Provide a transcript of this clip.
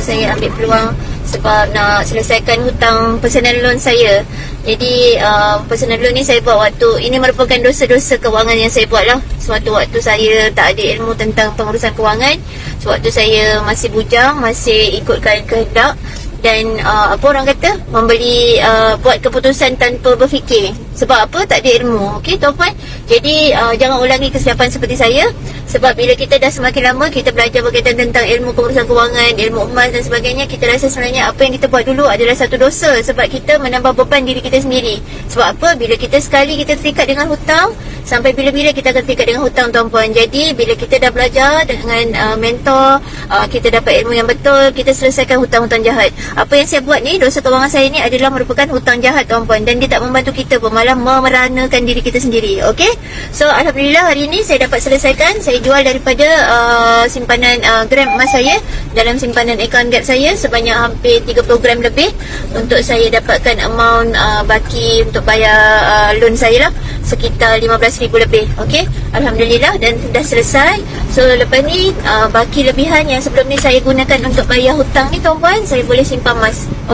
Saya ambil peluang sebab nak selesaikan hutang personal loan saya. Jadi personal loan ni saya buat waktu, ini merupakan dosa-dosa kewangan yang saya buat lah. Suatu waktu saya tak ada ilmu tentang pengurusan kewangan. Sewaktu saya masih bujang, masih ikutkan kehendak. Dan apa orang kata, membeli buat keputusan tanpa berfikir. Sebab apa? Tak ada ilmu. Okey tuan-puan. Jadi jangan ulangi kesilapan seperti saya. Sebab bila kita dah semakin lama kita belajar berkaitan tentang ilmu pengurusan kewangan, ilmu emas dan sebagainya, kita rasa sebenarnya apa yang kita buat dulu adalah satu dosa. Sebab kita menambah beban diri kita sendiri. Sebab apa? Bila kita sekali kita terikat dengan hutang, sampai bila-bila kita akan terikat dengan hutang tuan-puan. Jadi bila kita dah belajar dengan mentor, kita dapat ilmu yang betul, kita selesaikan hutang-hutang jahat. Apa yang saya buat ni, dosa kewangan saya ni adalah merupakan hutang jahat tuan-puan. Dan dia tak membantu kita pun, malah memeranakan diri kita sendiri. Okey. So Alhamdulillah hari ni saya dapat selesaikan. Saya jual daripada simpanan gram emas saya dalam simpanan akaun Gap saya sebanyak hampir 30 gram lebih, untuk saya dapatkan amount baki untuk bayar loan saya lah, sekitar 15,000 lebih. Okey, Alhamdulillah, dan dah selesai. So lepas ni baki lebihan yang sebelum ni saya gunakan untuk bayar hutang ni tuan-puan, saya boleh simpan emas.